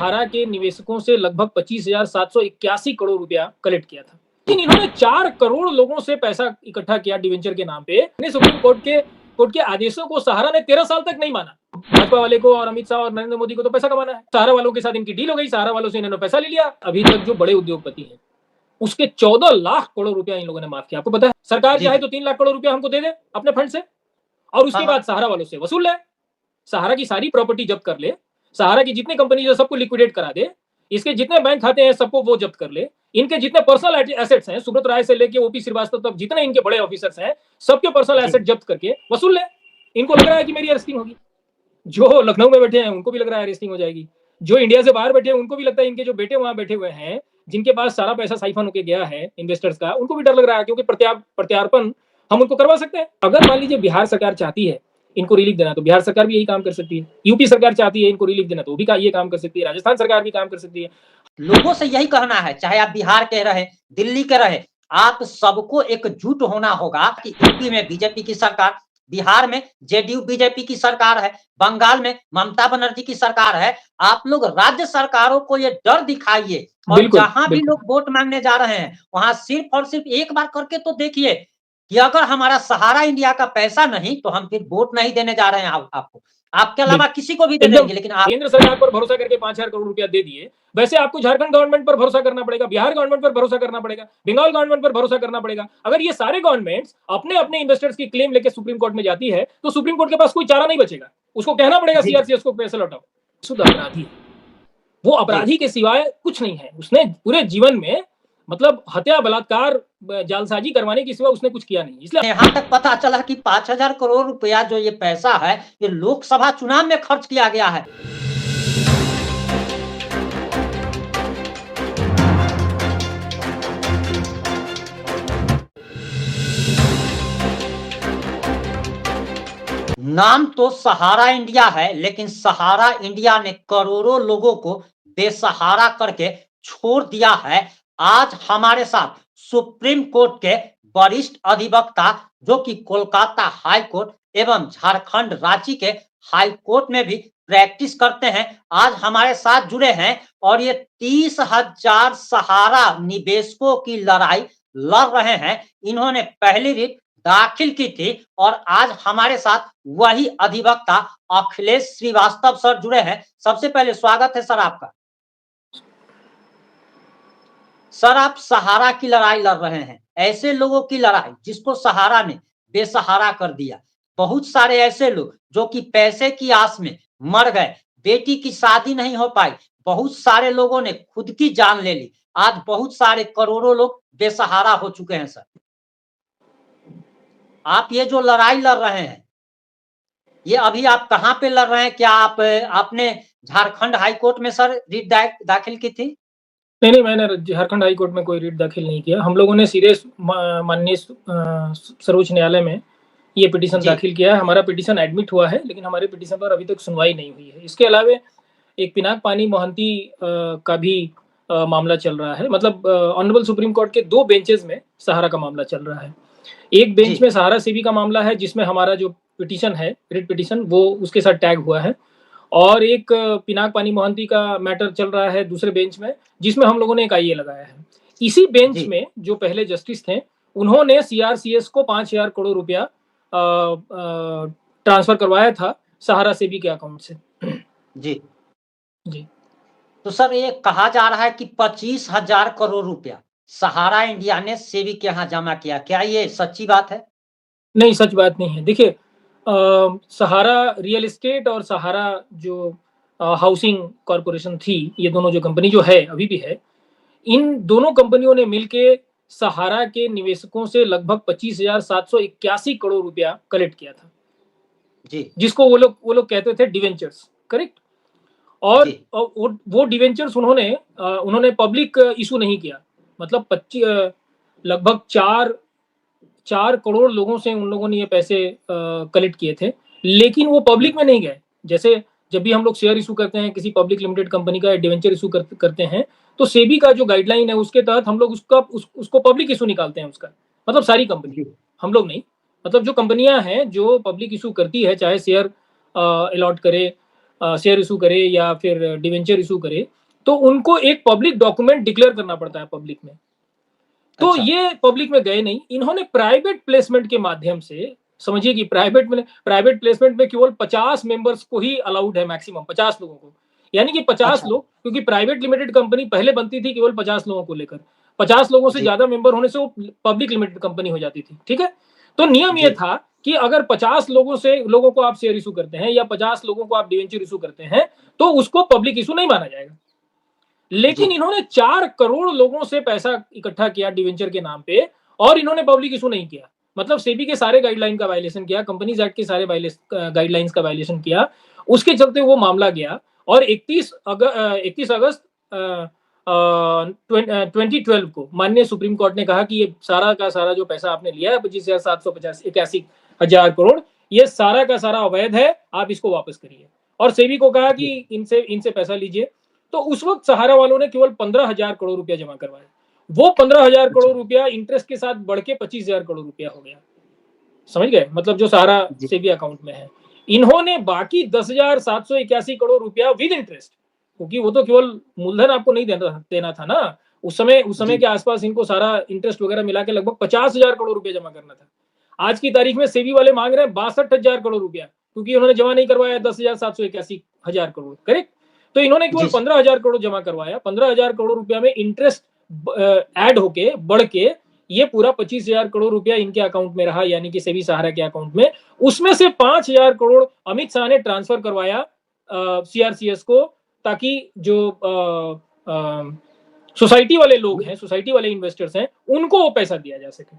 सहारा के निवेशकों से लगभग 25,781 करोड़ रुपया कलेक्ट किया था। लेकिन इन्होंने 4 करोड़ लोगों से पैसा इकट्ठा किया डिवेंचर के नाम पे। सुप्रीम कोर्ट के आदेशों को सहारा ने 13 साल तक नहीं माना। भाजपा वाले को और अमित शाह और नरेंद्र मोदी को तो पैसा कमाना है। सहारा वालों के साथ इनकी डील हो गई, सहारा वालों से इन्होंने पैसा ले लिया। अभी तक जो बड़े उद्योगपति हैं उसके 14 लाख करोड़ रुपया इन लोगों ने माफ किया। आपको पता है सरकार चाहे तो 3 लाख करोड़ रुपया हमको दे दे अपने फंड से, और उसके बाद सहारा वालों से वसूल ले, सहारा की सारी प्रॉपर्टी जब्त कर ले, सहारा की जितनी कंपनी जो सबको लिक्विडेट करा दे, इसके जितने बैंक खाते हैं सबको वो जब्त कर ले, इनके जितने पर्सनल एसेट्स हैं, सुब्रत राय से लेके ओपी श्रीवास्तव तक जितने इनके बड़े ऑफिसर्स हैं सबके पर्सनल एसेट जब्त करके वसूल ले। इनको लग रहा है कि मेरी अरेस्टिंग होगी। जो लखनऊ में बैठे हैं उनको भी लग रहा है अरेस्टिंग हो जाएगी। जो इंडिया से बाहर बैठे हैं उनको भी लगता है इनके जो बेटे वहां बैठे हुए हैं, जिनके पास सारा पैसा साइफन होके गया है इन्वेस्टर्स का, उनको भी डर लग रहा है, क्योंकि प्रत्यार्पण हम उनको करवा सकते हैं। अगर मान लीजिए बिहार सरकार चाहती है इनको रिलीफ देना तो बिहार सरकार भी यही काम कर सकती है। यूपी सरकार चाहती है इनको रिलीफ देना तो वो भी ये काम कर सकती है। राजस्थान सरकार भी काम कर सकती है। लोगों से यही कहना है, चाहे आप बिहार के रहे, दिल्ली के रहे, आप सबको एकजुट होना होगा कि यूपी में बीजेपी की सरकार, बिहार में जेडीयू बीजेपी की सरकार है, बंगाल में ममता बनर्जी की सरकार है। आप लोग राज्य सरकारों को ये डर दिखाइए, और जहां भी लोग वोट मांगने जा रहे हैं वहां सिर्फ और सिर्फ एक बार करके तो देखिए कि अगर हमारा सहारा इंडिया का पैसा नहीं तो हम फिर वोट नहीं देने जा रहे हैं आपको, आपके अलावा किसी को भी दे देंगे। लेकिन आप केंद्र सरकार पर भरोसा करके 5,000 करोड़ रुपया दे दिए, वैसे आपको झारखंड गवर्नमेंट पर भरोसा करना पड़ेगा, बिहार गवर्नमेंट पर भरोसा करना पड़ेगा, बंगाल गवर्नमेंट पर भरोसा करना पड़ेगा। अगर ये सारे गवर्नमेंट्स अपने अपने इन्वेस्टर्स की क्लेम लेके सुप्रीम कोर्ट में जाती है तो सुप्रीम कोर्ट के पास कोई चारा नहीं बचेगा, उसको कहना पड़ेगा सीआरसीएस को पैसा लौटाओ। शुद्ध अपराधी, वो अपराधी के सिवाय कुछ नहीं है। उसने पूरे जीवन में मतलब हत्या, बलात्कार, जालसाजी करवाने के सिवा उसने कुछ किया नहीं। इसलिए यहाँ तक पता चला कि 5,000 करोड़ रुपया जो ये पैसा है ये लोकसभा चुनाव में खर्च किया गया है। नाम तो सहारा इंडिया है, लेकिन सहारा इंडिया ने करोड़ों लोगों को बेसहारा करके छोड़ दिया है। आज हमारे साथ सुप्रीम कोर्ट के वरिष्ठ अधिवक्ता, जो कि कोलकाता हाई कोर्ट एवं झारखंड रांची के हाई कोर्ट में भी प्रैक्टिस करते हैं, आज हमारे साथ जुड़े हैं और ये 30,000 सहारा निवेशकों की लड़ाई लड़ रहे हैं। इन्होंने पहली रिट दाखिल की थी और आज हमारे साथ वही अधिवक्ता अखिलेश श्रीवास्तव सर जुड़े हैं। सबसे पहले स्वागत है सर आपका। सर, आप सहारा की लड़ाई लड़ रहे हैं, ऐसे लोगों की लड़ाई जिसको सहारा ने बेसहारा कर दिया। बहुत सारे ऐसे लोग जो कि पैसे की आस में मर गए, बेटी की शादी नहीं हो पाई, बहुत सारे लोगों ने खुद की जान ले ली। आज बहुत सारे करोड़ों लोग बेसहारा हो चुके हैं। सर, आप ये जो लड़ाई लड़ रहे हैं, ये अभी आप कहाँ पे लड़ रहे हैं? क्या आपने झारखंड हाई कोर्ट में सर रिट दाखिल की थी? नहीं, मैंने झारखंड हाई कोर्ट में कोई रिट दाखिल नहीं किया। हम लोगों ने सीधे माननीय सर्वोच्च न्यायालय में ये पिटीशन दाखिल किया है। हमारा पिटीशन एडमिट हुआ है, लेकिन हमारे पिटीशन पर अभी तक सुनवाई नहीं हुई है। इसके अलावा एक पिनाक पानी मोहंती का भी मामला चल रहा है। मतलब ऑनरेबल सुप्रीम कोर्ट के 2 बेंचेस में सहारा का मामला चल रहा है। एक बेंच में सहारा सेबी का मामला है, जिसमें हमारा जो पिटीशन है, रिट पिटीशन, वो उसके साथ टैग हुआ है, और एक पिनाक पानी मोहंती का मैटर चल रहा है दूसरे बेंच में, जिसमें हम लोगों ने एक आईए लगाया है। इसी बेंच में जो पहले जस्टिस थे, उन्होंने सीआरसीएस को 5,000 करोड़ रुपया ट्रांसफर करवाया था सहारा सेबी के अकाउंट से। जी जी। तो सर, ये कहा जा रहा है कि 25,000 करोड़ रुपया सहारा इंडिया ने सेबी के यहाँ जमा किया, क्या ये सच्ची बात है? नहीं, सच बात नहीं है। देखिए, सहारा रियल एस्टेट और सहारा जो हाउसिंग कॉर्पोरेशन थी, ये दोनों जो कंपनी जो है अभी भी है, इन दोनों कंपनियों ने मिलके सहारा के निवेशकों से लगभग 25,781 करोड़ रुपया कलेक्ट किया था जी, जिसको वो लोग कहते थे डिवेंचर्स, करेक्ट। और वो डिवेंचर्स उन्होंने पब्लिक इशू नहीं किया। मतलब लगभग 4 करोड़ लोगों से उन लोगों ने ये पैसे कलेक्ट किए थे, लेकिन वो पब्लिक में नहीं गए। जैसे जब भी हम लोग शेयर इशू करते हैं किसी पब्लिक लिमिटेड कंपनी का, डिवेंचर इशू करते हैं, तो सेबी का जो गाइडलाइन है उसके तहत हम लोग उसको पब्लिक इशू निकालते हैं उसका। मतलब सारी कंपनी, हम लोग नहीं, मतलब जो कंपनियां हैं जो पब्लिक इशू करती है, चाहे शेयर अलॉट करे शेयर इशू करे या फिर डिवेंचर इशू करे, तो उनको एक पब्लिक डॉक्यूमेंट डिक्लेयर करना पड़ता है पब्लिक में। तो अच्छा। ये पब्लिक में गए नहीं, इन्होंने प्राइवेट प्लेसमेंट के माध्यम से, समझिए कि प्राइवेट प्लेसमेंट में केवल 50 मेंबर्स को ही अलाउड है, मैक्सिमम 50 लोगों को, यानी कि 50 अच्छा। लोग, क्योंकि प्राइवेट लिमिटेड कंपनी पहले बनती थी केवल 50 लोगों को लेकर, 50 लोगों से जी। ज्यादा मेंबर होने से वो पब्लिक लिमिटेड कंपनी हो जाती थी, ठीक है। तो नियम ये जी। था कि अगर 50 लोगों को आप शेयर इशू करते हैं या 50 लोगों को आप डिवेंचर इशू करते हैं, तो उसको पब्लिक इशू नहीं माना जाएगा। जी। लेकिन इन्होंने 4 करोड़ लोगों से पैसा इकट्ठा किया डिवेंचर के नाम पे, और इन्होंने पब्लिक इशू नहीं किया। मतलब सेबी के सारे गाइडलाइन का वायलेशन किया, कंपनीज एक्ट के सारे गाइडलाइंस का वायलेशन किया। उसके चलते वो मामला गया, और 31 अगस्त 2012 को माननीय सुप्रीम कोर्ट ने कहा कि ये सारा का सारा जो पैसा आपने लिया है, 25,781 करोड़, ये सारा का सारा अवैध है, आप इसको वापस करिए। और सेबी को कहा कि जी। इनसे पैसा लीजिए। तो उस वक्त सहारा वालों ने केवल 15,000 करोड़ रुपया जमा करवाया। वो 15,000 अच्छा। करोड़ रुपया इंटरेस्ट के साथ बढ़ के 25,000 करोड़ रुपया हो गया। समझ गए, मतलब जो सहारा जी। सेबी अकाउंट में है। इन्होंने बाकी 10,781 करोड़ रुपया विद इंटरेस्ट, क्योंकि वो तो केवल मूलधन आपको नहीं देना था ना, उस समय जी। के आसपास इनको सारा इंटरेस्ट वगैरह मिला के लगभग 50,000 करोड़ रुपया जमा करना था। आज की तारीख में सेबी वाले मांग रहे हैं 62,000 करोड़ रुपया, क्योंकि उन्होंने जमा नहीं करवाया 10,781 करोड़, करेक्ट। तो इन्होंने केवल जी। 15,000 करोड़ जमा करवाया। 15,000 करोड़ रुपया में इंटरेस्ट ऐड होके बढ़ के ये पूरा 25,000 करोड़ रुपया इनके अकाउंट में रहा, यानी कि सेबी सहारा के अकाउंट में। उसमें से 5,000 करोड़ अमित शाह ने ट्रांसफर करवाया सीआरसीएस को, ताकि जो सोसाइटी वाले लोग हैं, सोसाइटी वाले इन्वेस्टर्स हैं, उनको वो पैसा दिया जा सके।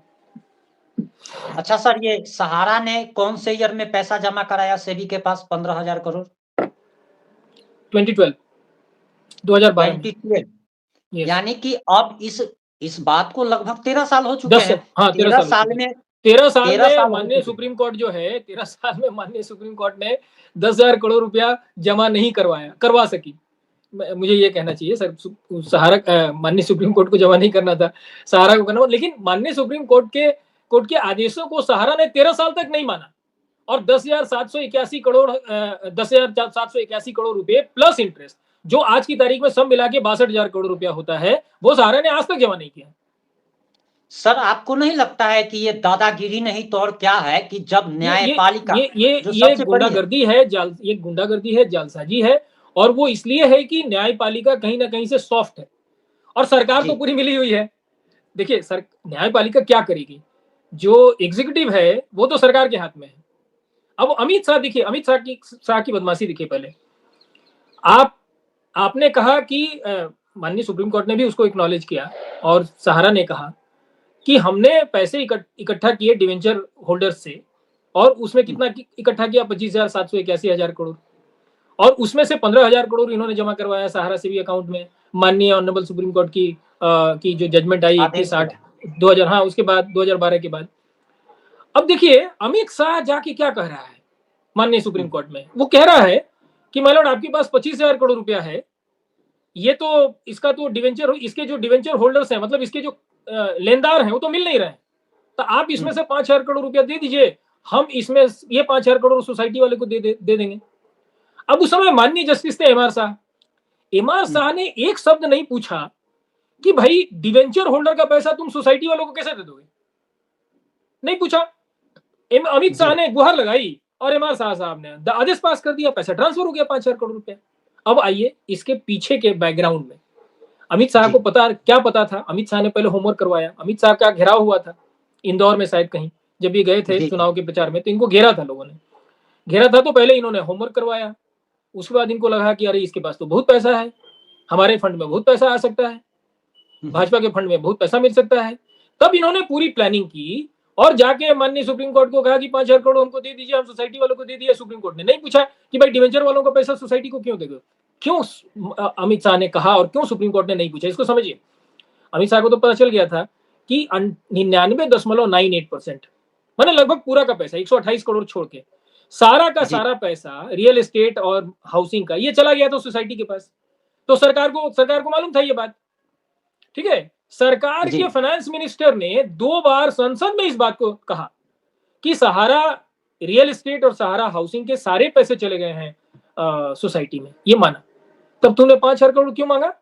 अच्छा सर, ये सहारा ने कौन से ईयर में पैसा जमा कराया सेबी के पास 15,000 करोड़? 2012 2012 में। 2012। यस। यानी कि अब इस बात को लगभग 13 साल हो चुके 10 हैं। हाँ 13 13 साल हो साल चुके। में 13 साल 13 में साल हो माननीय चुके हैं। सुप्रीम कोर्ट जो है, 13 साल में माननीय सुप्रीम कोर्ट ने 10,000 करोड़ रुपया जमा नहीं करवा सकी। मुझे ये कहना चाहिए सर, सहारा माननीय सुप्रीम कोर्ट को जमा नहीं करना था, सहारा को करना, लेकिन माननीय सुप्रीम कोर्ट के आदेशों को सहारा ने 13 साल तक नहीं माना, और 10,781 करोड़ रुपए प्लस इंटरेस्ट, जो आज की तारीख में सब मिला के 62,000 करोड़ रुपया होता है, वो सहारा ने आज तक जमा नहीं किया। सर, आपको नहीं लगता है कि ये दादागिरी नहीं तो और क्या है कि जब न्यायपालिका जो ये सबसे बड़ी है। गुंडागर्दी है, ये गुंडागर्दी है, जालसाजी है, और वो इसलिए है कि न्यायपालिका कहीं ना कहीं से सॉफ्ट है, और सरकार जी। तो पूरी मिली हुई है। देखिए सर, न्यायपालिका क्या करेगी, जो एग्जीक्यूटिव है वो तो सरकार के हाथ में है। अब अमित शाह देखिए, अमित शाह की बदमाशी देखिए। पहले आपने कहा कि माननीय सुप्रीम कोर्ट ने भी उसको एक्नॉलेज किया, और सहारा ने कहा कि हमने पैसे इकट्ठा किए डिवेंचर होल्डर्स से, और उसमें कितना इकट्ठा किया, 25,781 करोड़, और उसमें से 15,000 करोड़ इन्होंने जमा करवाया सहारा सेवी अकाउंट में, माननीय ऑनरेबल सुप्रीम कोर्ट की जो जजमेंट आई आदेश 21/8 2000, हाँ उसके बाद 2012 के बाद। अब देखिए अमित शाह जाके क्या कह रहा है माननीय सुप्रीम कोर्ट में, वो कह रहा है कि माय लॉर्ड, आपके पास 25,000 करोड़ रुपया है, ये तो इसका तो इसके जो डिवेंचर होल्डर्स हैं, मतलब इसके जो लेनदार हैं, वो तो मिल नहीं रहे हैं, तो आप इसमें से 5,000 करोड़ रुपया दे दीजिए, हम इसमें ये 5,000 करोड़ सोसाइटी वाले को दे देंगे। अब उस समय माननीय जस्टिस थे एमआर शाह ने एक शब्द नहीं पूछा कि भाई डिवेंचर होल्डर का पैसा तुम सोसाइटी वालों को कैसे दे दोगे, नहीं पूछा। अमित शाह ने गुहार लगाई, और एमआर शाह साहब ने आदेश पास कर दिया, पैसा ट्रांसफर हो गया 5,000 करोड़ रुपया। अब आइए इसके पीछे के बैकग्राउंड में, अमित शाह को क्या पता था। अमित शाह ने पहले होमवर्क करवाया। अमित शाह का घेराव हुआ था इंदौर में, शायद कहीं जब ये गए थे चुनाव के प्रचार में, तो इनको घेरा था, लोगों ने घेरा था, तो पहले इन्होंने होमवर्क करवाया। उसके बाद इनको लगा कि अरे इसके पास तो बहुत पैसा है, हमारे फंड में बहुत पैसा आ सकता है, भाजपा के फंड में बहुत पैसा मिल सकता है। तब इन्होंने पूरी प्लानिंग की, और जाके माननीय सुप्रीम कोर्ट को कहा कि 5,000 करोड़ हमको दे दीजिए, हम सोसाइटी वालों को दे दिया। सुप्रीम कोर्ट ने नहीं पूछा कि भाई डिवेंचर वालों का पैसा सोसाइटी को क्यों देगा, क्यों अमित शाह ने कहा, और क्यों सुप्रीम कोर्ट ने नहीं पूछा, इसको समझिए। अमित शाह को तो पता चल गया था कि 99.98%, मैंने लगभग पूरा का पैसा 128 करोड़ छोड़ के सारा का सारा पैसा रियल एस्टेट और हाउसिंग का ये चला गया था सोसाइटी के पास। तो सरकार को मालूम था ये बात, ठीक है। सरकार के फाइनेंस मिनिस्टर ने 2 बार संसद में इस बात को कहा कि सहारा रियल एस्टेट और सहारा हाउसिंग के सारे पैसे चले गए हैं सोसाइटी में, ये माना, तब तुमने 5,000 करोड़ क्यों मांगा?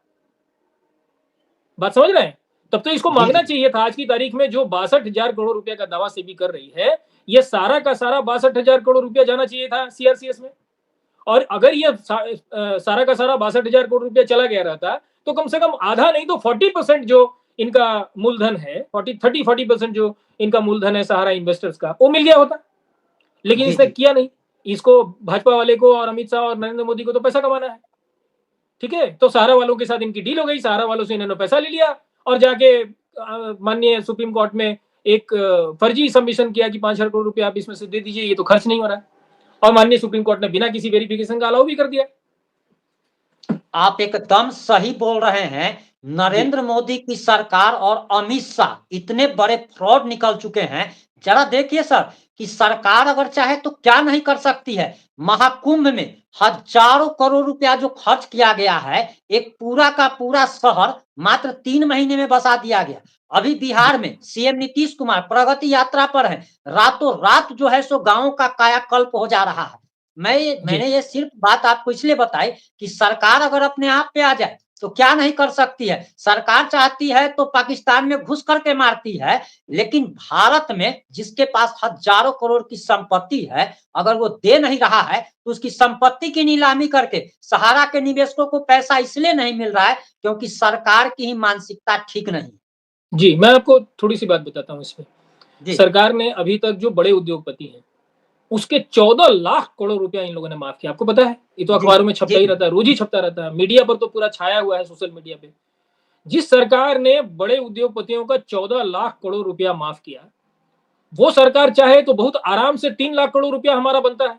बात समझ रहे हैं? तब तो इसको जी मांगना जी चाहिए था। आज की तारीख में जो 62,000 करोड़ रुपया का दावा सेबी कर रही है, ये सारा का सारा 62,000 करोड़ रुपया जाना चाहिए था सीआरसीएस में। और अगर ये सारा का सारा 62,000 करोड़ रुपया चला गया रहता, तो कम से कम आधा नहीं तो 40% जो इनका मूलधन है, 40% जो इनका मूलधन है सहारा इन्वेस्टर्स का, वो मिल गया होता। लेकिन जी इसने जी किया नहीं। इसको भाजपा वाले को और अमित शाह और नरेंद्र मोदी को तो पैसा कमाना है, ठीक है? तो सहारा वालों के साथ इनकी डील हो गई, सहारा वालों से इन्होंने पैसा ले लिया और जाके माननीय सुप्रीम कोर्ट में एक फर्जी सबमिशन किया कि 5,000 करोड़ रुपया आप इसमें से दे दीजिए, ये तो खर्च नहीं हो रहा है। और माननीय सुप्रीम कोर्ट ने बिना किसी वेरिफिकेशन का अलाउ भी कर दिया। आप एकदम सही बोल रहे हैं। जी नरेंद्र मोदी की सरकार और अमित शाह इतने बड़े फ्रॉड निकल चुके हैं। जरा देखिए सर कि सरकार अगर चाहे तो क्या नहीं कर सकती है। महाकुंभ में हजारों करोड़ रुपया जो खर्च किया गया है, एक पूरा का पूरा शहर मात्र 3 महीने में बसा दिया गया। अभी जी बिहार में सीएम नीतीश कुमार प्रगति यात्रा पर है, रातों रात जो है सो गांवों का कायाकल्प हो जा रहा है। जी मैंने ये सिर्फ बात आपको इसलिए बताई कि सरकार अगर अपने आप पे आ जाए तो क्या नहीं कर सकती है। सरकार चाहती है तो पाकिस्तान में घुस करके मारती है, लेकिन भारत में जिसके पास हजारों करोड़ की संपत्ति है, अगर वो दे नहीं रहा है तो उसकी संपत्ति की नीलामी करके सहारा के निवेशकों को पैसा इसलिए नहीं मिल रहा है क्योंकि सरकार की ही मानसिकता ठीक नहीं। जी, मैं आपको थोड़ी सी बात बताता हूँ इसमें। जी सरकार ने अभी तक जो बड़े उद्योगपति हैं, उसके 14 लाख करोड़ रुपया इन लोगों ने माफ किया। आपको पता है? ये तो जी अखबारों में जी छपता ही रहता है, रोज ही छपता रहता है, मीडिया पर तो पूरा छाया हुआ है, सोशल मीडिया पे। जिस सरकार ने बड़े उद्योगपतियों का 14 लाख करोड़ रुपया माफ किया, वो सरकार चाहे तो बहुत आराम से 3 लाख करोड़ रुपया हमारा बनता है।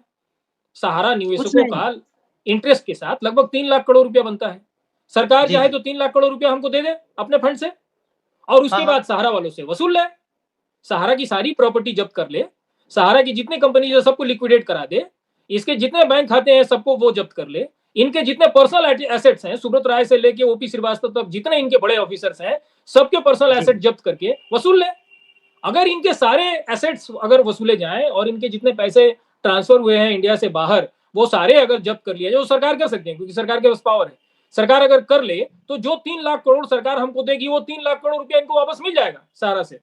सहारा कुछ निवेशकों नहीं। का इंटरेस्ट के साथ लगभग 3 लाख करोड़ रुपया बनता है। सरकार जी चाहे जी तो 3 लाख करोड़ रुपया हमको दे दे अपने फंड से, और हाँ उसके बाद हाँ सहारा वालों से वसूल ले। सहारा की सारी प्रॉपर्टी जब्त कर ले, सहारा की जितनी कंपनी जो सबको लिक्विडेट करा दे, इसके जितने बैंक खाते हैं सबको वो जब्त कर ले, इनके जितने पर्सनल एसेट्स हैं, सुब्रत राय से लेके ओपी श्रीवास्तव तक जितने इनके बड़े ऑफिसर्स हैं, सबके पर्सनल जी एसेट जब्त करके वसूल ले। अगर इनके सारे एसेट्स अगर वसूले जाएं और इनके जितने पैसे ट्रांसफर हुए हैं इंडिया से बाहर, वो सारे अगर जब्त कर लिया जाए, जो सरकार कर सकते हैं क्योंकि सरकार के पास पावर है। सरकार अगर कर ले तो जो 3 लाख करोड़ सरकार हमको देगी, वो 3 लाख करोड़ रुपया इनको वापस मिल जाएगा सहारा से।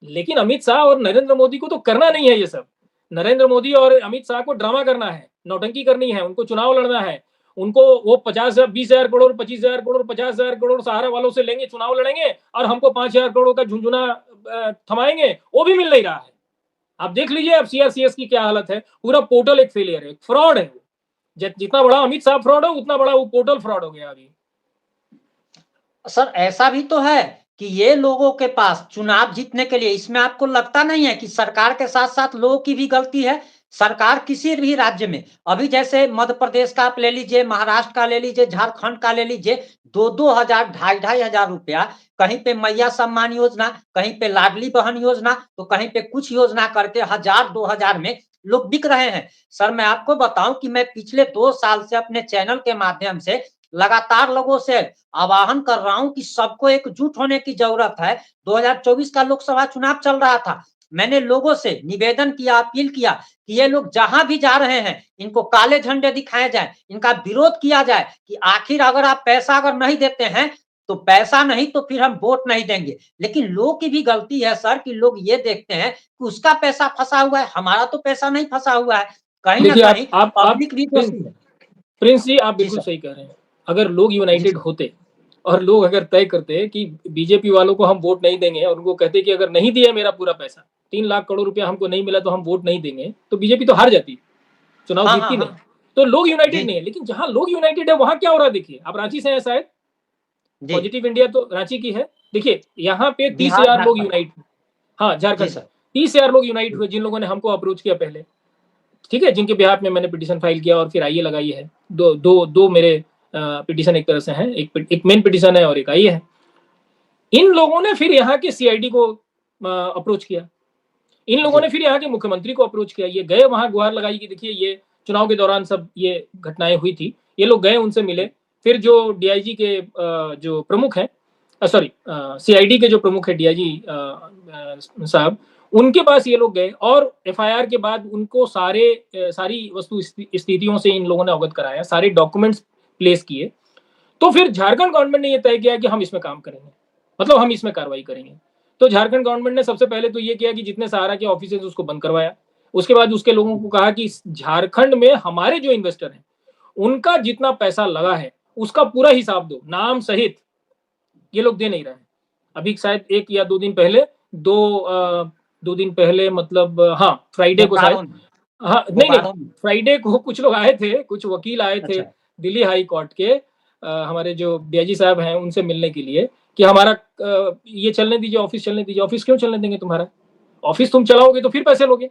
लेकिन अमित शाह और नरेंद्र मोदी को तो करना नहीं है ये सब। नरेंद्र मोदी और अमित शाह को ड्रामा करना है, नौटंकी करनी है, उनको चुनाव लड़ना है। उनको वो 50,000, 20,000 करोड़, 25,000 करोड़, 50,000 करोड़ सहारा वालों से लेंगे, चुनाव लड़ेंगे और हमको 5,000 करोड़ का झुंझुना थमाएंगे, वो भी मिल नहीं रहा है। आप देख लीजिए अब सीआरसीएस की क्या हालत है। पूरा पोर्टल एक फेलियर है, फ्रॉड है। जितना बड़ा अमित शाह फ्रॉड है, उतना बड़ा वो पोर्टल फ्रॉड हो गया अभी। सर ऐसा भी तो है कि ये लोगों के पास चुनाव जीतने के लिए, इसमें आपको लगता नहीं है कि सरकार के साथ साथ लोगों की भी गलती है। सरकार किसी भी राज्य में, अभी जैसे मध्य प्रदेश का आप ले लीजिए, महाराष्ट्र का ले लीजिए, झारखंड का ले लीजिए, 2-2 हजार, 2,500 रुपया कहीं पे मैया सम्मान योजना, कहीं पे लाडली बहन योजना, तो कहीं पे कुछ योजना करके 1,000-2,000 में लोग बिक रहे हैं। सर मैं आपको बताऊं कि मैं पिछले 2 साल से अपने चैनल के माध्यम से लगातार लोगों से आह्वान कर रहा हूं कि सबको एकजुट होने की जरूरत है। 2024 का लोकसभा चुनाव चल रहा था, मैंने लोगों से निवेदन किया, अपील किया कि ये लोग जहां भी जा रहे हैं, इनको काले झंडे दिखाए जाए, इनका विरोध किया जाए कि आखिर अगर आप पैसा अगर नहीं देते हैं तो पैसा नहीं तो फिर हम वोट नहीं देंगे। लेकिन लोग की भी गलती है सर कि लोग ये देखते हैं कि उसका पैसा फंसा हुआ है, हमारा तो पैसा नहीं फंसा हुआ है। कहीं ना देखिए कहीं आप पब्लिक भी दोषी है। प्रिंस जी, आप जी बिल्कुल सर। सही कह रहे हैं। अगर लोग जी यूनाइटेड सर। होते और लोग अगर तय करते कि बीजेपी वालों को हम वोट नहीं देंगे, और उनको कहते कि अगर नहीं दिया मेरा पूरा पैसा, 3 लाख करोड़ रुपया हमको नहीं मिला तो हम वोट नहीं देंगे, तो बीजेपी तो हार जाती, चुनाव हाँ हाँ जीतती नहीं। हाँ। तो लोग जी यूनाइटेड नहीं है। लेकिन जहां लोग यूनाइटेड है वहां क्या हो रहा है देखिए। आप रांची से हैं शायद, जी। पॉजिटिव इंडिया तो रांची की है। देखिए यहाँ पे तीस बिहार हजार लोग झारखंड। यूनाइट हुए। हाँ, जी झारखंड में सर। 30,000 लोग यूनाइट हुए, जिन लोगों ने हमको अप्रोच किया पहले, ठीक है, जिनके बिहाफ में मैंने पिटीशन फाइल किया और फिर आईए लगाई है। दो मेरे पिटीशन एक तरह से हैं, एक मेन पिटीशन है और एक आई है। इन लोगों ने फिर यहाँ के सीआईडी को अप्रोच किया। इन लोगों जी ने फिर यहाँ के मुख्यमंत्री को अप्रोच किया। ये गए वहां, गुहार लगाई कि देखिए ये चुनाव के दौरान सब ये घटनाएं हुई थी। ये लोग गए, उनसे मिले। फिर जो डीआईजी के जो प्रमुख हैं, सॉरी सीआईडी के जो प्रमुख है डीआईजी साहब, उनके पास ये लोग गए और एफआईआर के बाद उनको सारी वस्तु स्थितियों से इन लोगों ने अवगत कराया, सारे डॉक्यूमेंट्स प्लेस किए। तो फिर झारखंड गवर्नमेंट ने ये तय किया कि हम इसमें काम करेंगे, मतलब हम इसमें कार्रवाई करेंगे। तो झारखंड गवर्नमेंट ने सबसे पहले तो ये किया कि जितने सहारा के ऑफिस उसको बंद करवाया। उसके बाद उसके लोगों को कहा कि झारखंड में हमारे जो इन्वेस्टर हैं उनका जितना पैसा लगा है उसका पूरा हिसाब दो, नाम सहित। ये लोग दे नहीं रहे हैं। अभी शायद 1 या 2 दिन पहले, 2 दिन पहले, मतलब हाँ फ्राइडे को शायद, हाँ नहीं, फ्राइडे को कुछ लोग आए थे, कुछ वकील आए थे दिल्ली हाई कोर्ट के, हमारे जो डीआईजी साहब हैं उनसे मिलने के लिए कि हमारा ये चलने दीजिए, ऑफिस चलने दीजिए। ऑफिस क्यों चलने देंगे? तुम्हारा ऑफिस तुम चलाओगे तो फिर पैसे लोगे।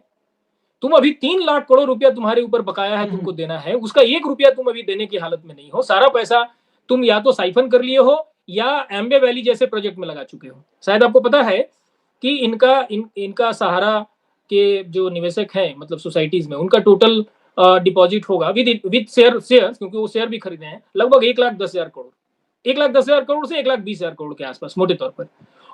तुम अभी 3 लाख करोड़ रुपया तुम्हारे ऊपर बकाया है, तुमको देना है, उसका 1 रुपया तुम अभी देने की हालत में नहीं हो। सारा पैसा तुम या तो साइफन कर लिए हो या एम्बे वैली जैसे प्रोजेक्ट में लगा चुके हो। शायद आपको पता है कि इनका सहारा के जो निवेशक हैं, मतलब सोसाइटीज में, उनका टोटल डिपॉजिट होगा विद शेयर, क्योंकि वो शेयर भी खरीदे हैं, लगभग 1,10,000 करोड़, 1,10,000 करोड़ से 1,20,000 करोड़ के आसपास मोटे तौर पर।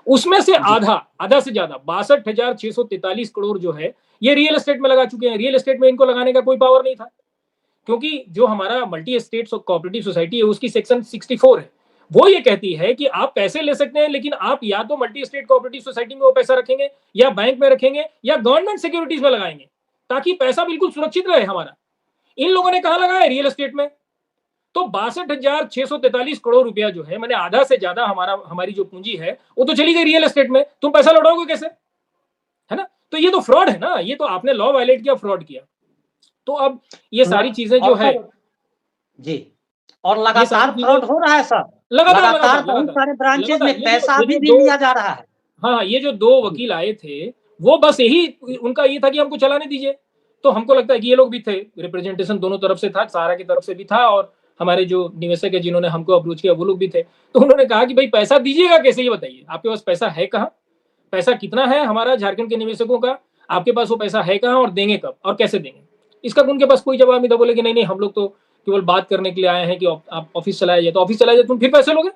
उसमें से आधा से ज्यादा 62,643 करोड़ जो है ये रियल एस्टेट में लगा चुके हैं। रियल एस्टेट में इनको लगाने का कोई पावर नहीं था, क्योंकि जो हमारा मल्टी एस्टेट कोऑपरेटिव सोसाइटी है उसकी सेक्शन 64 है, वो ये कहती है कि आप पैसे ले सकते हैं, लेकिन आप या तो मल्टी स्टेट कोऑपरेटिव सोसाइटी में वो पैसा रखेंगे, या बैंक में रखेंगे, या गवर्नमेंट सिक्योरिटीज में लगाएंगे, ताकि पैसा बिल्कुल सुरक्षित रहे हमारा। इन लोगों ने कहा लगाया रियल एस्टेट में। तो 62,643 करोड़ रुपया जो है, मैंने आधा से ज्यादा हमारी जो पूंजी है वो तो चली गई रियल एस्टेट में। तुम पैसा लौटाओगे कैसे? है ना? तो ये तो फ्रॉड है ना, ये तो आपने लॉ वायलेट किया, फ्रॉड किया। तो अब ये सारी चीजें जो है जी, और लगातार फ्रॉड हो रहा है सर, लगातार बहुत सारे ब्रांचेस में पैसा भी लिया जा रहा है। हाँ, ये जो 2 वकील आए थे वो बस यही उनका ये था कि हमको चलाने दीजिए। तो हमको लगता है कि ये लोग भी थे, रिप्रेजेंटेशन दोनों तरफ से था, सहारा की तरफ से भी था, और हमारे जो निवेशक है जिन्होंने हमको अप्रोच किया वो लोग भी थे। तो उन्होंने कहा कि भाई पैसा दीजिएगा कैसे, ये बताइए, आपके पास पैसा है कहाँ, पैसा कितना है हमारा झारखंड के निवेशकों का, आपके पास वो पैसा है कहाँ और देंगे कब और कैसे देंगे? इसका उनके पास कोई जवाब नहीं था। बोले कि नहीं, हम लोग तो केवल बात करने के लिए आए हैं कि आप ऑफिस चलाया जाए। तो ऑफिस चलाया जाए, तुम फिर पैसे लोगे?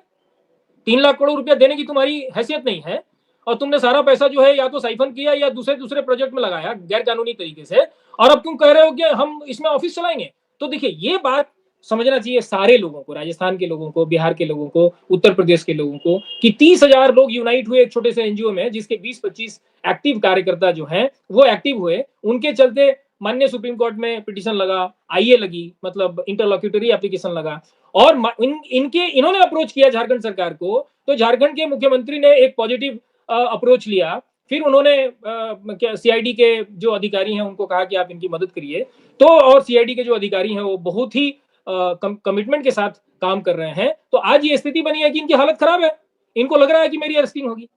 3 लाख करोड़ रुपया देने की तुम्हारी हैसियत नहीं है, और तुमने सारा पैसा जो है या तो साइफन किया या दूसरे प्रोजेक्ट में लगाया गैर कानूनी तरीके से, और अब तुम कह रहे हो कि हम इसमें ऑफिस चलाएंगे। तो देखिए, ये बात समझना चाहिए सारे लोगों को, राजस्थान के लोगों को, बिहार के लोगों को, उत्तर प्रदेश के लोगों को, कि 30,000 लोग यूनाइट हुए एक छोटे से एनजीओ में, जिसके 20-25 एक्टिव कार्यकर्ता जो हैं वो एक्टिव हुए। उनके चलते माननीय सुप्रीम कोर्ट में पिटीशन लगा, आईए लगी, मतलब इंटरलॉक्यूटरी एप्लीकेशन लगा, और इन्होंने अप्रोच किया झारखंड सरकार को। तो झारखंड के मुख्यमंत्री ने एक पॉजिटिव अप्रोच लिया। फिर उन्होंने सीआईडी के जो अधिकारी हैं उनको कहा कि आप इनकी मदद करिए। तो और सीआईडी के जो अधिकारी हैं वो बहुत ही कमिटमेंट के साथ काम कर रहे हैं। तो आज ये स्थिति बनी है कि इनकी हालत खराब है, इनको लग रहा है कि मेरी अरेस्टिंग होगी।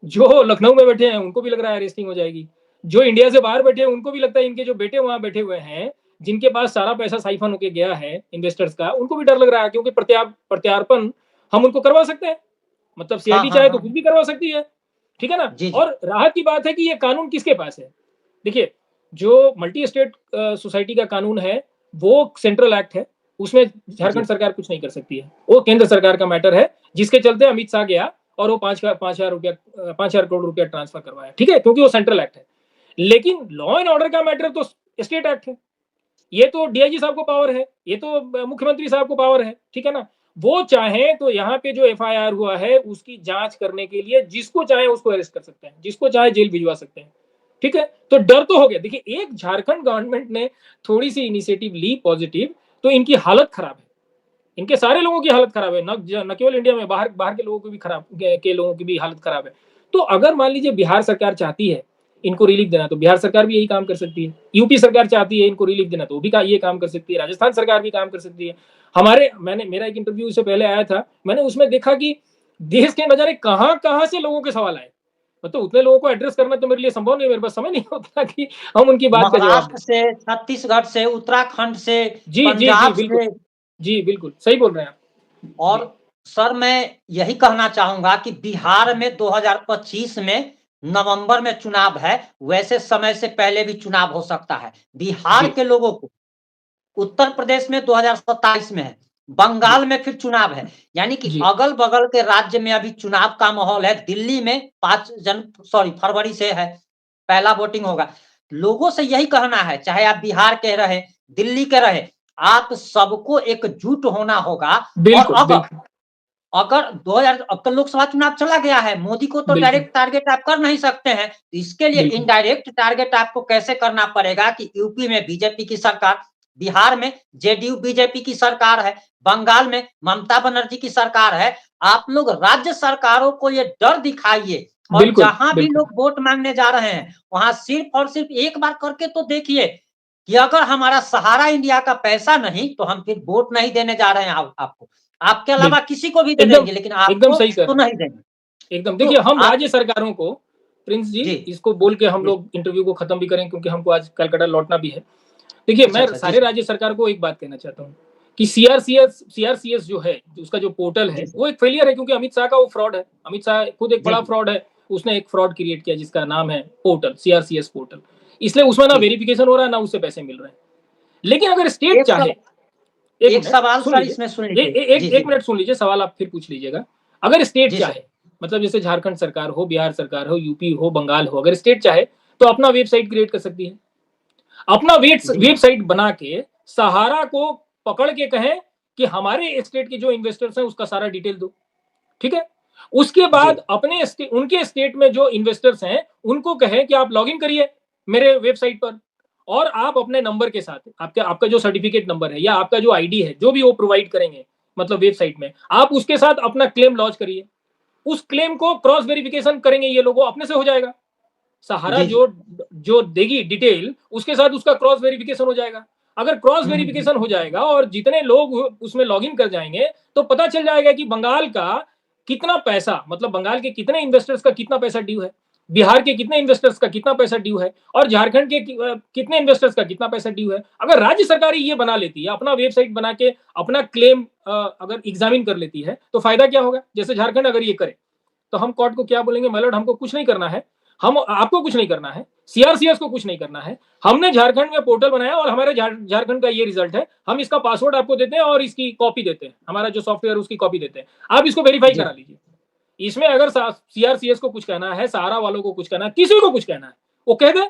जो लखनऊ में बैठे हैं उनको भी लग रहा है अरेस्टिंग हो जाएगी, जो इंडिया से बाहर बैठे हैं उनको भी लगता है, इनके जो बेटे वहां बैठे हुए हैं जिनके पास सारा पैसा साइफन होके गया है इन्वेस्टर्स का, उनको भी डर लग रहा है, क्योंकि प्रत्यार्पण हम उनको करवा सकते हैं, मतलब सीआईडी चाहे तो कुछ भी करवा सकती है, ठीक है ना? और राहत की बात है कि ये कानून किसके पास है। देखिए, जो मल्टी स्टेट सोसाइटी का कानून है वो सेंट्रल एक्ट है, उसमें झारखंड सरकार कुछ नहीं कर सकती है, वो केंद्र सरकार का मैटर है, जिसके चलते अमित शाह गया और वो 5,000 करोड़ रुपया ट्रांसफर करवाया, ठीक है, क्योंकि वो सेंट्रल एक्ट है। लेकिन लॉ एंड ऑर्डर का मैटर तो स्टेट एक्ट है, ये तो डीआईजी साहब को पावर है, ये तो मुख्यमंत्री साहब को पावर है, ठीक है ना? वो चाहे तो यहाँ पे जो एफआईआर हुआ है उसकी जांच करने के लिए जिसको चाहे उसको अरेस्ट कर सकते हैं, जिसको चाहे जेल भिजवा सकते हैं, ठीक है? तो डर तो हो गया। देखिए, एक झारखंड गवर्नमेंट ने थोड़ी सी इनिशिएटिव ली पॉजिटिव, तो इनकी हालत खराब है, इनके सारे लोगों की हालत खराब है, न केवल इंडिया में, बाहर के लोगों की भी लोगों की भी हालत खराब है। तो अगर मान लीजिए बिहार सरकार चाहती है इनको रिलीफ देना, तो बिहार सरकार भी यही काम कर सकती है। यूपी सरकार चाहती है इनको रिलीफ देना, तो वो भी ये काम कर सकती है। राजस्थान सरकार भी काम कर सकती है। मेरा एक इंटरव्यू इससे पहले आया था, मैंने उसमें देखा कि देश के नजारे कहाँ से लोगों के सवाल आए, मतलब उतने लोगों को एड्रेस करना तो मेरे लिए संभव नहीं, मेरे पास समय नहीं होता कि हम उनकी बात का जवाब। महाराष्ट्र से, छत्तीसगढ़ से, उत्तराखंड से, पंजाब से। जी बिल्कुल सही बोल रहे हैं आप। और सर, मैं यही कहना चाहूंगा कि बिहार में 2025 में नवंबर में चुनाव है, वैसे समय से पहले भी चुनाव हो सकता है। बिहार के लोगों को उत्तर प्रदेश में 2027 में है, बंगाल में फिर चुनाव है, यानी कि अगल बगल के राज्य में अभी चुनाव का माहौल है। दिल्ली में फरवरी से है, पहला वोटिंग होगा। लोगों से यही कहना है, चाहे आप बिहार के रहे, दिल्ली के रहे, आप सबको एकजुट होना होगा। और बिल्कुल अगर बिल्कुल अगर 2000 अब तो लोकसभा चुनाव चला गया है, मोदी को तो बिल्कुल डायरेक्ट टारगेट आप कर नहीं सकते हैं। तो इसके लिए बिल्कुल इनडायरेक्ट टारगेट आपको कैसे करना पड़ेगा कि यूपी में बीजेपी की सरकार, बिहार में जेडीयू बीजेपी की सरकार है, बंगाल में ममता बनर्जी की सरकार है। आप लोग राज्य सरकारों को ये डर दिखाइए, और बिल्कुल जहां भी बिल्कुल लोग वोट मांगने जा रहे हैं, वहां सिर्फ और सिर्फ एक बार करके तो देखिए कि अगर हमारा सहारा इंडिया का पैसा नहीं, तो हम फिर वोट नहीं देने जा रहे हैं आपको। आपके अलावा बिल्कुल किसी को भी दे एकदम देंगे, लेकिन एकदम आपको सही कह तो रहे हैं। नहीं देंगे। एकदम तो देखिए, हम आप राज्य सरकारों को, प्रिंस जी, जी, इसको बोल के हम जी। लोग इंटरव्यू को खत्म भी करें, क्योंकि हमको आज कलकत्ता लौटना भी है। देखिए, अच्छा, मैं अच्छा। जी, सारे सर। राज्य सरकार को एक बात कहना चाहता हूँ कि सीआरसीएस जो है, उसका जो पोर्टल जी, है, सर। वो एक फेलियर है, क्योंकि अमित शाह का वो फ्रॉड है। अमित शाह खुद एक जी, बड़ा जी। फ्रॉड है। उसने एक फ्रॉड क्रिएट किया जिसका नाम है पोर्टल, सीआरसीएस पोर्टल। इसलिए उसमें ना ठीक है। वेरिफिकेशन हो रहा है, ना उससे पैसे मिल रहे हैं। लेकिन अगर स्टेट एक चाहे, सव एक एक मिनट सवाल सुन सर लीजिए, इसमें सुन ए, लीजिए। ए, जी, एक जी। एक मिनट सुन लीजिए, सवाल आप फिर पूछ लीजिएगा। अगर स्टेट जी, सर। चाहे, मतलब जैसे झारखंड सरकार हो, बिहार सरकार हो, यूपी हो, बंगाल हो, अगर स्टेट चाहे तो अपना वेबसाइट क्रिएट कर सकती है। अपना जी, वेबसाइट बना के सहारा को पकड़ के कहें कि हमारे स्टेट के जो इन्वेस्टर्स हैं उसका सारा डिटेल दो। ठीक है। उसके जी। बाद उनके स्टेट में जो इन्वेस्टर्स हैं उनको कहें कि आप लॉग इन करिए मेरे वेबसाइट पर, और आप अपने नंबर के साथ, आपका जो सर्टिफिकेट नंबर है या आपका जो आईडी है, जो भी वो प्रोवाइड करेंगे, मतलब वेबसाइट में, आप उसके साथ अपना क्लेम लॉन्च करिए। उस क्लेम को क्रॉस वेरिफिकेशन करेंगे ये लोगों, अपने से हो जाएगा। सहारा जी, जी। जो जो देगी डिटेल, उसके साथ उसका क्रॉस वेरिफिकेशन हो जाएगा। अगर क्रॉस हुँ। वेरिफिकेशन हो जाएगा और जितने लोग उसमें लॉगिन कर जाएंगे, तो पता चल जाएगा कि बंगाल का कितना पैसा, मतलब बंगाल के कितने इन्वेस्टर्स का कितना पैसा ड्यू है, बिहार के कितने इन्वेस्टर्स का कितना पैसा ड्यू है, और झारखंड के कितने इन्वेस्टर्स का कितना पैसा ड्यू है। अगर राज्य सरकार ये बना लेती है, अपना वेबसाइट बना के अपना क्लेम अगर एग्जामिन कर लेती है, तो फायदा क्या होगा? जैसे झारखंड अगर ये करे, तो हम कोर्ट को क्या बोलेंगे? मैलॉर्ड, हमको कुछ नहीं करना है, हम आपको कुछ नहीं करना है, सीआरसीएस को कुछ नहीं करना है। हमने झारखंड में पोर्टल बनाया और हमारे झारखंड का ये रिजल्ट है। हम इसका पासवर्ड आपको देते हैं और इसकी कॉपी देते हैं, हमारा जो सॉफ्टवेयर उसकी कॉपी देते हैं, आप इसको वेरीफाई जी। करा लीजिए। इसमें अगर सीआरसीएस को कुछ कहना है, सहारा वालों को कुछ कहना है, किसी को कुछ कहना है, वो कह दे।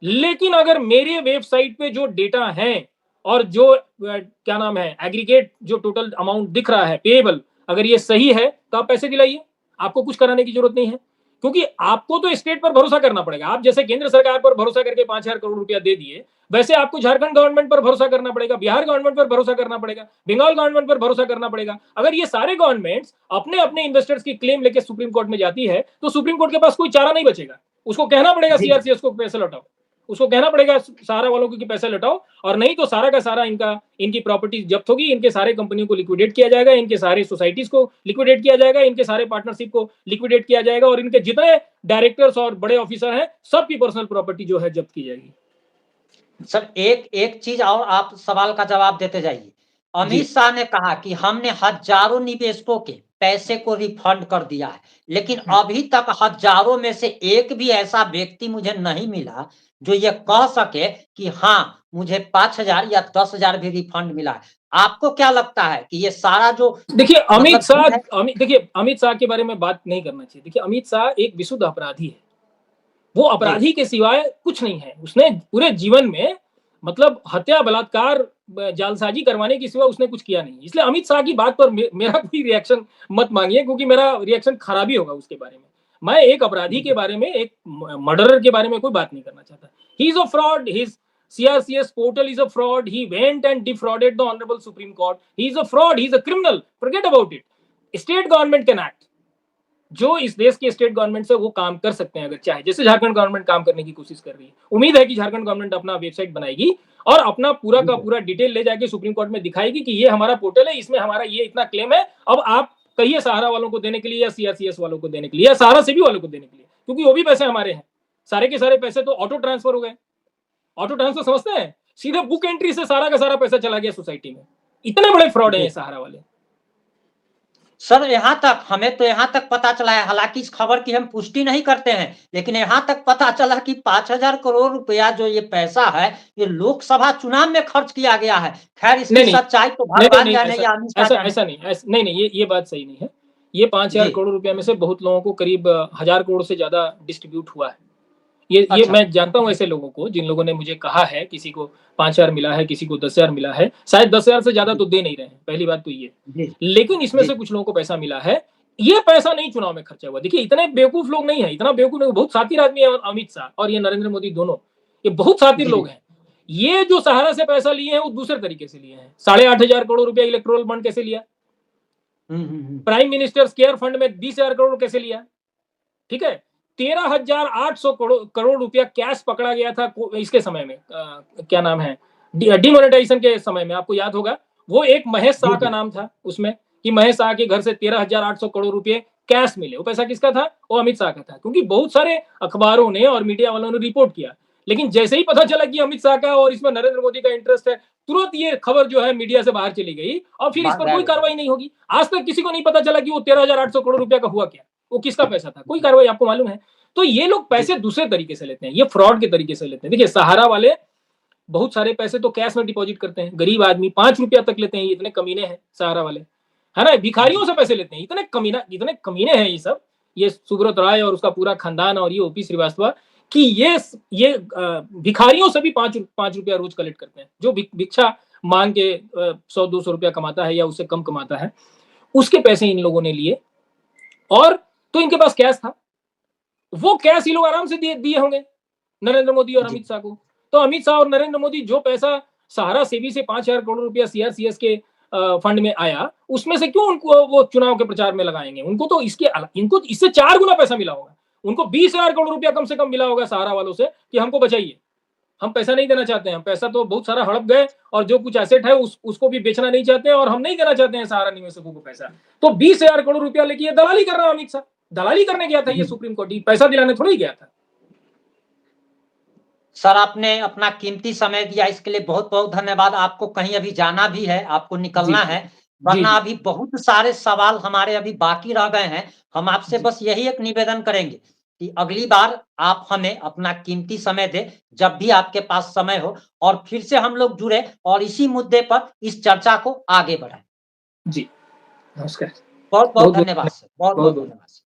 लेकिन अगर मेरे वेबसाइट पे जो डेटा है और जो क्या नाम है, एग्रीगेट जो टोटल अमाउंट दिख रहा है पेएबल, अगर ये सही है, तो आप पैसे दिलाइए, आपको कुछ कराने की जरूरत नहीं है। क्योंकि आपको तो स्टेट पर भरोसा करना पड़ेगा। आप जैसे केंद्र सरकार पर भरोसा करके 5,000 करोड़ रुपया दे दिए, वैसे आपको झारखंड गवर्नमेंट पर भरोसा करना पड़ेगा, बिहार गवर्नमेंट पर भरोसा करना पड़ेगा, बंगाल गवर्नमेंट पर भरोसा करना पड़ेगा। अगर ये सारे गवर्नमेंट्स अपने अपने इन्वेस्टर्स की क्लेम लेके सुप्रीम कोर्ट में जाती है, तो सुप्रीम कोर्ट के पास कोई चारा नहीं बचेगा। उसको कहना पड़ेगा जी, सीआरसीएस को पैसे लौटाओ, उसको कहना पड़ेगा सहारा वालों को कि पैसे लौटाओ, और नहीं तो सारा का सारा इनकी प्रॉपर्टी जब्त होगी, इनके सारे कंपनियों को लिक्विडेट किया जाएगा, इनके सारे सोसाइटीज को लिक्विडेट किया जाएगा, इनके सारे पार्टनरशिप को लिक्विडेट किया जाएगा, और इनके जितने डायरेक्टर्स और बड़े ऑफिसर हैं सबकी पर्सनल प्रॉपर्टी जो है जब्त की जाएगी। सर एक एक चीज़ और आप सवाल का जवाब देते जाइए। जी। अमित शाह ने कहा कि हमने हज़ारों निवेशकों के पैसे को रिफंड कर दिया है, लेकिन अभी तक हज़ारों में से एक भी ऐसा व्यक्ति मुझे नहीं मिला, जो ये कह सके कि हाँ, मुझे 5,000 या 10,000 भी रिफंड मिला है। आपको क्या लगता है कि ये सारा जो देखिए, मतलब झूठ है? अमित शाह के बारे में बात नहीं करना चाहिए। देखिए, अमित शाह एक विशुद्ध अपराधी है। वो जी, अपराधी के सिवाय कुछ नहीं है। उसने पूरे जीवन में, मतलब हत्या, बलात्कार, जालसाजी करवाने के सिवा उसने कुछ किया नहीं। इसलिए अमित शाह की बात पर मेरा कोई रिएक्शन मत मांगिए, क्योंकि मेरा रिएक्शन खराब ही होगा उसके बारे में। मैं एक अपराधी के बारे में, एक मर्डरर के बारे में कोई बात नहीं करना चाहता। He is a fraud, his CRCS portal is a fraud. He went and defrauded the Honorable Supreme Court. He is a fraud. He is a criminal. Forget about it. State government can act. जो इस देश के state government से वो काम कर सकते हैं अगर चाहे, जैसे झारखंड गवर्नमेंट काम करने की कोशिश कर रही है। उम्मीद है कि झारखंड गवर्नमेंट अपना वेबसाइट बनाएगी और अपना पूरा का पूरा डिटेल ले जाके सुप्रीम कोर्ट में दिखाएगी कि ये हमारा पोर्टल है, इसमें हमारा ये इतना क्लेम है। अब आप कहिए सहारा वालों को देने के लिए या सीआरसीएस वालों को देने के लिए या सहारा सेबी वालों को देने के लिए, क्योंकि वो भी पैसे हमारे हैं। सारे के सारे पैसे तो ऑटो ट्रांसफर हो गए। ऑटो ट्रांसफर समझते हैं? सीधे बुक एंट्री से सारा का सारा पैसा चला गया सोसाइटी में। इतने बड़े फ्रॉड है ये सहारा वाले। सर हमें तो यहाँ तक पता चला है, हालाँकि इस खबर की हम पुष्टि नहीं करते हैं, लेकिन यहाँ तक पता चला कि 5,000 करोड़ रुपया जो ये पैसा है, ये लोकसभा चुनाव में खर्च किया गया है। खैर इसकी नहीं सच्चाई तो नहीं नहीं भगवान नहीं, जाने ऐसा या अमित शाह ऐसा जाने। ऐसा नहीं, नहीं नहीं, ये बात सही नहीं है। ये 5,000 जी, करोड़ रुपया में से बहुत लोगों को करीब 1,000 करोड़ से ज्यादा डिस्ट्रीब्यूट हुआ है। ये अच्छा। मैं जानता हूँ ऐसे लोगों को जिन लोगों ने मुझे कहा है, किसी को 5,000 मिला है, किसी को 10,000 मिला है, शायद 10,000 से ज्यादा जी, तो दे नहीं रहे हैं, पहली बात तो ये। जी, लेकिन इसमें जी, से कुछ लोगों को पैसा मिला है, ये पैसा नहीं चुनाव में खर्चा हुआ। देखिए इतने बेवकूफ लोग नहीं है, इतना बेवकूफ नहीं, बहुत शातिर आदमी है अमित शाह और ये नरेंद्र मोदी दोनों, ये बहुत शातिर जी, लोग हैं। ये जो सहारा से पैसा लिए हैं वो दूसरे तरीके से लिए हैं। 8,500 करोड़ रुपया इलेक्टोरल बॉन्ड कैसे लिया, प्राइम मिनिस्टर केयर फंड में 20,000 करोड़ कैसे लिया, ठीक है। 13,800 करोड़ रुपया कैश पकड़ा गया था इसके समय में, क्या नाम है, डिमोनेटाइजेशन के समय में, आपको याद होगा। वो एक महेश जी, शाह का जी, नाम था उसमें, कि महेश शाह के घर से 13,800 करोड़ रुपए कैश मिले। वो पैसा किसका था? वो अमित शाह का था, क्योंकि बहुत सारे अखबारों ने और मीडिया वालों ने रिपोर्ट किया। लेकिन जैसे ही पता चला कि अमित शाह का और इसमें नरेंद्र मोदी का इंटरेस्ट है, तुरंत ये खबर जो है मीडिया से बाहर चली गई और फिर इस पर कोई वायरल हो कार्रवाई नहीं होगी। आज तक किसी को नहीं पता चला कि वो 13,800 करोड़ रुपया का हुआ क्या, वो किसका पैसा था, कोई कार्रवाई आपको मालूम है? तो ये लोग जी, पैसे दूसरे तरीके से लेते हैं, ये फ्रॉड के तरीके से लेते हैं। देखिए सहारा वाले बहुत सारे पैसे तो कैश में डिपॉजिट करते हैं, गरीब आदमी 5 रुपया तक लेते हैं, इतने कमीने हैं सहारा वाले, है ना। भिखारियों जी, से पैसे लेते हैं, इतने कमीने हैं ये सब, ये सुब्रत राय और उसका पूरा खानदान और ये ओपी श्रीवास्तव, कि ये भिखारियों से भी 5 रुपया रोज कलेक्ट करते हैं। जो भिक्षा मांग के 100-200 रुपया कमाता है या उससे कम कमाता है, उसके पैसे इन लोगों ने लिए। और तो इनके पास कैश था, वो कैश ये लोग आराम से दिए दिए होंगे नरेंद्र मोदी और जी, अमित शाह को। तो अमित शाह और नरेंद्र मोदी जो पैसा सहारा सेवी से 5,000 करोड़ रुपया सीआरसीएस के फंड में आया, उसमें से क्यों उनको वो चुनाव के प्रचार में लगाएंगे? उनको तो इनको इससे 4 गुना पैसा मिला होगा। उनको 20,000 करोड़ रुपया कम से कम मिला होगा सहारा वालों से कि हमको बचाइए, हम पैसा नहीं देना चाहते हैं, पैसा तो बहुत सारा हड़प गए और जो कुछ एसेट है उसको भी बेचना नहीं चाहते हैं और हम नहीं देना चाहते हैं सहारा निवेशकों को पैसा। तो 20,000 करोड़ रुपया लेके ये दलाली कर रहा है अमित शाह, दलाली करने गया था ये जी। सुप्रीम कोर्ट, पैसा दिलाने थोड़ी गया था। सर आपने अपना कीमती समय दिया इसके लिए बहुत-बहुत धन्यवाद। आपको कहीं अभी जाना भी है, आपको जी निकलना जी है, जी वरना जी अभी बहुत सारे सवाल हमारे अभी बाकी रह गए हैं। हम आपसे जी बस यही एक निवेदन करेंगे कि अगली बार आप हमें अपना कीमती समय दें, जब भी आपके पास समय हो और फिर से हम लोग जुड़े और इसी मुद्दे पर इस चर्चा को आगे बढ़ाएँ। जी। नमस्कार। बहुत-बहुत बहुत बहुत धन्यवाद सर, बहुत बहुत-बहुत बहुत धन्यवाद सर।